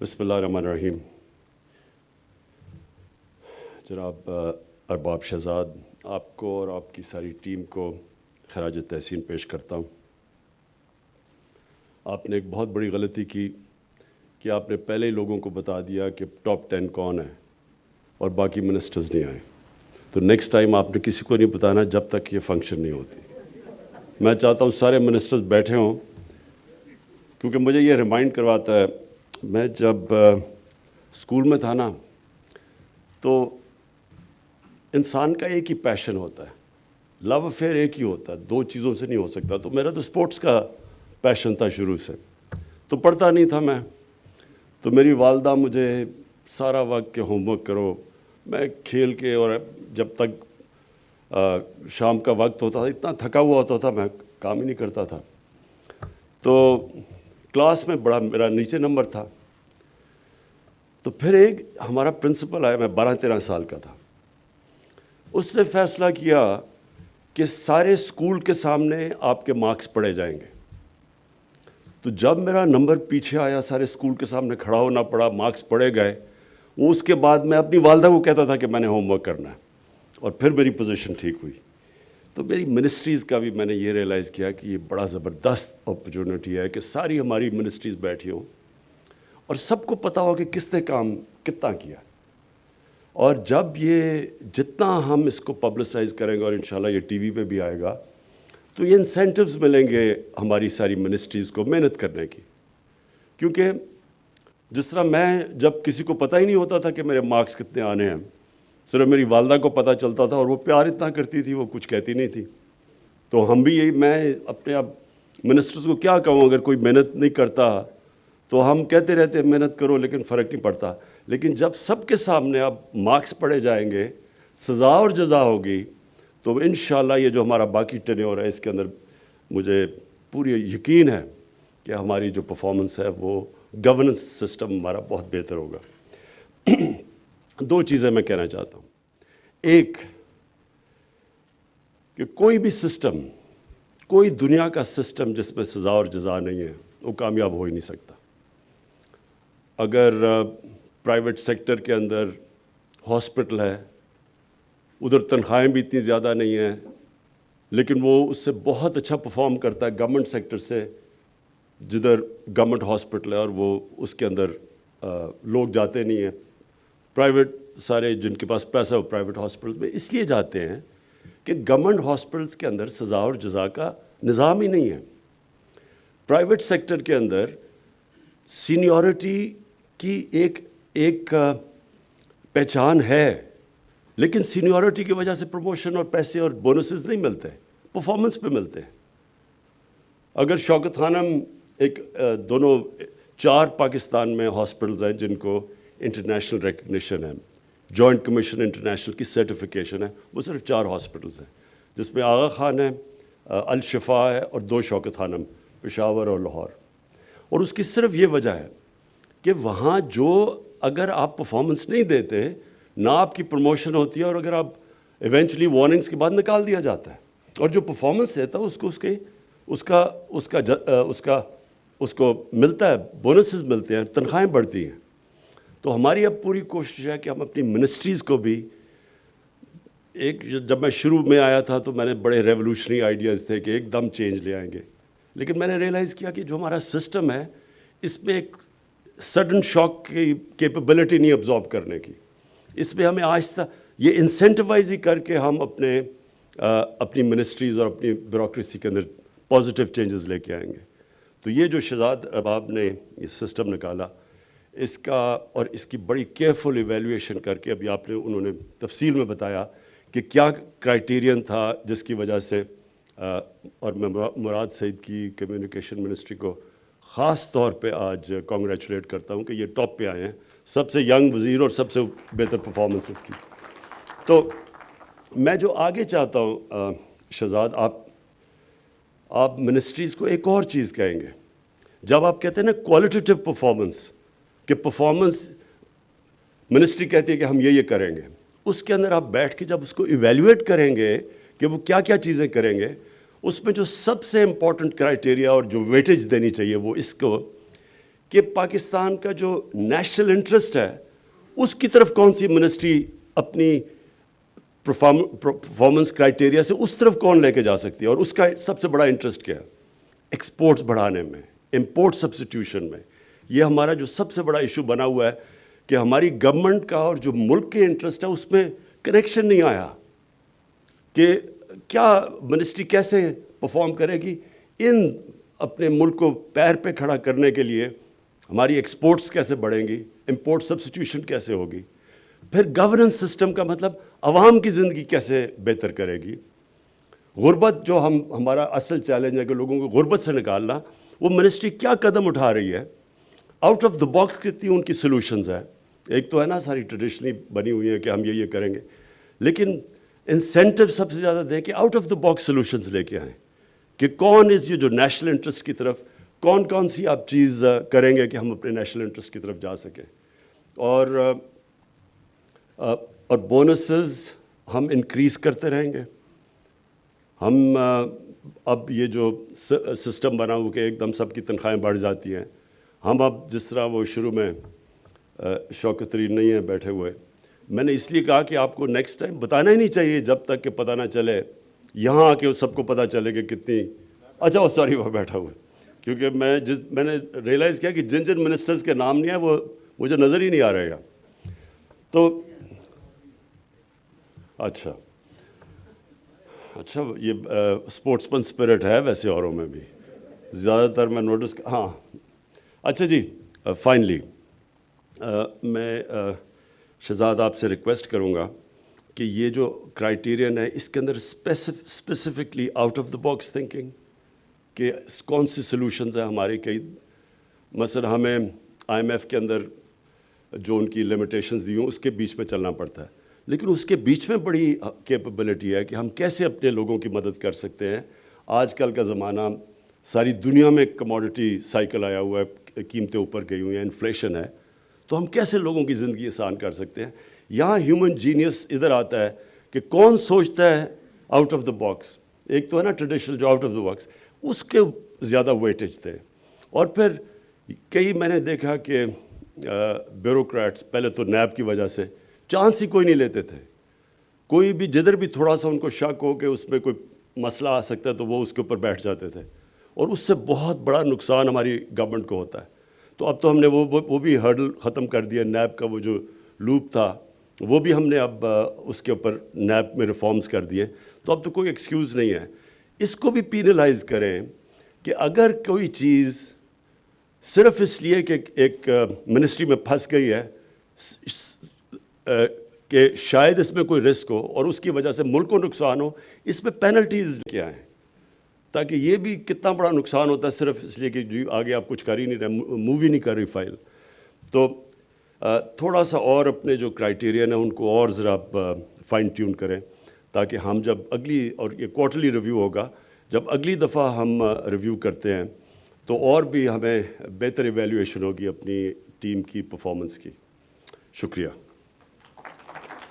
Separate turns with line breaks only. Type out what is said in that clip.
بسم اللہ الرحمن الرحیم۔ جناب ارباب شہزاد، آپ کو اور آپ کی ساری ٹیم کو خراج تحسین پیش کرتا ہوں۔ آپ نے ایک بہت بڑی غلطی کی کہ آپ نے پہلے ہی لوگوں کو بتا دیا کہ ٹاپ 10 کون ہے اور باقی منسٹرز نہیں آئے۔ تو نیکسٹ ٹائم آپ نے کسی کو نہیں بتانا جب تک یہ فنکشن نہیں ہوتی۔ میں چاہتا ہوں سارے منسٹرز بیٹھے ہوں، کیونکہ مجھے یہ ریمائنڈ کرواتا ہے، میں جب اسکول میں تھا نا تو انسان کا ایک ہی پیشن ہوتا ہے، لو افیئر ایک ہی ہوتا ہے، دو چیزوں سے نہیں ہو سکتا۔ تو میرا تو اسپورٹس کا پیشن تھا شروع سے، تو پڑھتا نہیں تھا میں، تو میری والدہ مجھے سارا وقت کہ ہوم ورک کرو، میں کھیل کے، اور جب تک شام کا وقت ہوتا تھا اتنا تھکا ہوا ہوتا تھا میں کام ہی نہیں کرتا تھا۔ تو کلاس میں بڑا میرا نیچے نمبر تھا۔ تو پھر ایک ہمارا پرنسپل آیا، میں 12-13 سال کا تھا، اس نے فیصلہ کیا کہ سارے اسکول کے سامنے آپ کے مارکس پڑھے جائیں گے۔ تو جب میرا نمبر پیچھے آیا، سارے اسکول کے سامنے کھڑا ہونا پڑا، مارکس پڑھے گئے، وہ اس کے بعد میں اپنی والدہ کو کہتا تھا کہ میں نے ہوم ورک کرنا ہے، اور پھر میری پوزیشن ٹھیک ہوئی۔ تو میری منسٹریز کا بھی میں نے یہ ریئلائز کیا کہ یہ بڑا زبردست اپرچونٹی ہے کہ ساری ہماری منسٹریز بیٹھی ہوں اور سب کو پتہ ہو کہ کس نے کام کتنا کیا۔ اور جب یہ جتنا ہم اس کو پبلسائز کریں گے، اور انشاءاللہ یہ ٹی وی پہ بھی آئے گا، تو یہ انسینٹیوز ملیں گے ہماری ساری منسٹریز کو محنت کرنے کی۔ کیونکہ جس طرح میں جب کسی کو پتہ ہی نہیں ہوتا تھا کہ میرے مارکس کتنے آنے ہیں، صرف میری والدہ کو پتہ چلتا تھا، اور وہ پیار اتنا کرتی تھی، وہ کچھ کہتی نہیں تھی۔ تو ہم بھی یہی، میں اپنے اب منسٹرز کو کیا کہوں، اگر کوئی محنت نہیں کرتا تو ہم کہتے رہتے محنت کرو لیکن فرق نہیں پڑتا۔ لیکن جب سب کے سامنے اب مارکس پڑھے جائیں گے، سزا اور جزا ہوگی، تو انشاءاللہ یہ جو ہمارا باقی ٹینیور ہے اس کے اندر مجھے پوری یقین ہے کہ ہماری جو پرفارمنس ہے وہ گورننس سسٹم ہمارا بہت بہتر ہوگا۔ دو چیزیں میں کہنا چاہتا ہوں۔ ایک کہ کوئی بھی سسٹم، کوئی دنیا کا سسٹم جس میں سزا اور جزا نہیں ہے، وہ کامیاب ہو ہی نہیں سکتا۔ اگر پرائیویٹ سیکٹر کے اندر ہاسپٹل ہے، ادھر تنخواہیں بھی اتنی زیادہ نہیں ہیں، لیکن وہ اس سے بہت اچھا پرفارم کرتا ہے گورنمنٹ سیکٹر سے، جدھر گورنمنٹ ہاسپٹل ہے اور وہ اس کے اندر لوگ جاتے نہیں ہیں۔ پرائیویٹ سارے جن کے پاس پیسہ وہ پرائیویٹ ہاسپٹل میں اس لیے جاتے ہیں کہ گورنمنٹ ہاسپٹلس کے اندر سزا اور جزا کا نظام ہی نہیں ہے۔ پرائیویٹ سیکٹر کے اندر سینیورٹی کی ایک پہچان ہے، لیکن سینیورٹی کی وجہ سے پروموشن اور پیسے اور بونسز نہیں ملتے، پرفارمنس پہ ملتے ہیں۔ اگر شوکت خانم دونوں 4 پاکستان میں ہاسپٹلز ہیں جن کو انٹرنیشنل ریکگنیشن ہے، جوائنٹ کمیشن انٹرنیشنل کی سرٹیفیکیشن ہے، وہ صرف 4 ہاسپٹلز ہیں، جس میں آغا خان ہے، الشفا ہے، اور 2 شوکت خانم، پشاور اور لاہور۔ اور اس کی صرف یہ وجہ ہے کہ وہاں جو اگر آپ پرفارمنس نہیں دیتے، نہ آپ کی پروموشن ہوتی ہے، اور اگر آپ ایونچولی وارننگز کے بعد نکال دیا جاتا ہے، اور جو پرفارمنس دیتا ہے اس کو ملتا ہے، بونسز ملتے ہیں، تنخواہیں بڑھتی ہیں۔ تو ہماری اب پوری کوشش ہے کہ ہم اپنی منسٹریز کو بھی جب میں شروع میں آیا تھا تو میں نے بڑے ریولوشنری آئیڈیاز تھے کہ ایک دم چینج لے آئیں گے، لیکن میں نے ریئلائز کیا کہ جو ہمارا سسٹم ہے اس میں ایک سڈن شاک کی کیپیبلٹی نہیں ابزارب کرنے کی۔ اس میں ہمیں آہستہ یہ انسینٹیوائز ہی کر کے ہم اپنی منسٹریز اور اپنی بیوروکریسی کے اندر پازیٹیو چینجز لے کے آئیں گے۔ تو یہ جو شہزاد ارباب نے یہ سسٹم نکالا، اس کا اور اس کی بڑی کیئرفل ایویلیویشن کر کے، ابھی انہوں نے تفصیل میں بتایا کہ کیا کرائیٹیرین تھا جس کی وجہ سے، اور میں مراد سعید کی کمیونیکیشن منسٹری کو خاص طور پہ آج کانگریچولیٹ کرتا ہوں کہ یہ ٹاپ پہ آئے ہیں، سب سے ینگ وزیر اور سب سے بہتر پرفارمنسز کی۔ تو میں جو آگے چاہتا ہوں شہزاد، آپ منسٹریز کو ایک اور چیز کہیں گے، جب آپ کہتے ہیں نا کوالٹیٹیو پرفارمنس، کہ پرفارمنس منسٹری کہتی ہے کہ ہم یہ کریں گے، اس کے اندر آپ بیٹھ کے جب اس کو ایویلیویٹ کریں گے کہ وہ کیا کیا چیزیں کریں گے، اس میں جو سب سے امپورٹنٹ کرائیٹیریا اور جو ویٹیج دینی چاہیے وہ اس کو کہ پاکستان کا جو نیشنل انٹرسٹ ہے اس کی طرف کون سی منسٹری اپنی پرفارمنس کرائٹیریا سے اس طرف کون لے کے جا سکتی ہے، اور اس کا سب سے بڑا انٹرسٹ کیا ہے؟ ایکسپورٹس بڑھانے میں، امپورٹ سبسٹیوشن میں. یہ ہمارا جو سب سے بڑا ایشو بنا ہوا ہے کہ ہماری گورنمنٹ کا اور جو ملک کے انٹرسٹ ہے اس میں کنیکشن نہیں آیا کہ کیا منسٹری کیسے پرفارم کرے گی ان اپنے ملک کو پیر پہ کھڑا کرنے کے لیے. ہماری ایکسپورٹس کیسے بڑھیں گی، امپورٹ سبسٹیوشن کیسے ہوگی، پھر گورننس سسٹم کا مطلب عوام کی زندگی کیسے بہتر کرے گی. غربت جو ہمارا اصل چیلنج ہے کہ لوگوں کو غربت سے نکالنا، وہ منسٹری کیا قدم اٹھا رہی ہے، آؤٹ آف دا باکس کتنی ان کی سلوشنز ہیں. ایک تو ہے نا ساری ٹریڈیشنلی بنی ہوئی ہیں کہ ہم یہ کریں گے، لیکن انسینٹیو سب سے زیادہ دیں کہ out of the box solutions لے کے آئیں کہ کون یہ جو نیشنل انٹرسٹ کی طرف کون سی آپ چیز کریں گے کہ ہم اپنے نیشنل انٹرسٹ کی طرف جا سکیں. اور بونسز ہم انکریز کرتے رہیں گے. ہم اب یہ جو سسٹم بنا ہو کہ ایک دم سب کی تنخواہیں بڑھ جاتی ہیں، ہم اب جس طرح وہ شروع میں شوکت ترین نہیں ہیں بیٹھے ہوئے، میں نے اس لیے کہا کہ آپ کو نیکسٹ ٹائم بتانا ہی نہیں چاہیے جب تک کہ پتہ نہ چلے، یہاں آ کے سب کو پتہ چلے کہ کتنی اچھا سوری وہ بیٹھا ہوا ہے. کیونکہ میں نے ریئلائز کیا کہ جن منسٹرز کے نام نہیں ہیں وہ مجھے نظر ہی نہیں آ رہے گا. تو اچھا یہ اسپورٹس مین اسپرٹ ہے ویسے اوروں میں بھی زیادہ تر میں نوٹس. ہاں اچھا جی، فائنلی میں شہزاد آپ سے ریکویسٹ کروں گا کہ یہ جو کرائیٹیرین ہے اس کے اندر specifically out of the box thinking کہ کون سی سلوشنز ہیں ہمارے. کئی مثلا ہمیں آئی ایم ایف کے اندر جو ان کی لمیٹیشنز دی ہوں اس کے بیچ میں چلنا پڑتا ہے، لیکن اس کے بیچ میں بڑی کیپیبلٹی ہے کہ ہم کیسے اپنے لوگوں کی مدد کر سکتے ہیں. آج کل کا زمانہ ساری دنیا میں کموڈٹی سائیکل آیا ہوا ہے، قیمتیں اوپر گئی ہوئی ہیں، انفلیشن ہے، تو ہم کیسے لوگوں کی زندگی آسان کر سکتے ہیں. یہاں ہیومن جینیس ادھر آتا ہے کہ کون سوچتا ہے آؤٹ آف دا باکس. ایک تو ہے نا ٹریڈیشنل جو آؤٹ آف دا باکس، اس کے زیادہ ویٹیج تھے. اور پھر کئی میں نے دیکھا کہ بیوروکریٹس پہلے تو نیب کی وجہ سے چانس ہی کوئی نہیں لیتے تھے. کوئی بھی جدھر بھی تھوڑا سا ان کو شک ہو کہ اس میں کوئی مسئلہ آ سکتا ہے تو وہ اس کے اوپر بیٹھ جاتے تھے، اور اس سے بہت بڑا نقصان ہماری گورنمنٹ کو ہوتا ہے. تو اب تو ہم نے وہ بھی ہرڈل ختم کر دیا. نیب کا وہ جو لوپ تھا وہ بھی ہم نے اب اس کے اوپر نیب میں ریفارمز کر دیے. تو اب تو کوئی ایکسکیوز نہیں ہے. اس کو بھی پینلائز کریں کہ اگر کوئی چیز صرف اس لیے کہ ایک منسٹری میں پھنس گئی ہے کہ شاید اس میں کوئی رسک ہو اور اس کی وجہ سے ملک کو نقصان ہو، اس میں پینلٹیز کیا ہیں تاکہ یہ بھی کتنا بڑا نقصان ہوتا ہے صرف اس لیے کہ جی آگے آپ کچھ کر ہی نہیں رہے، موو ہی نہیں کر رہی فائل. تو تھوڑا سا اور اپنے جو کرائیٹیرین ہیں ان کو اور ذرا فائن ٹیون کریں تاکہ ہم جب اگلی، اور یہ کوارٹرلی ریویو ہوگا، جب اگلی دفعہ ہم ریویو کرتے ہیں تو اور بھی ہمیں بہتر ایویلیویشن ہوگی اپنی ٹیم کی پرفارمنس کی. شکریہ.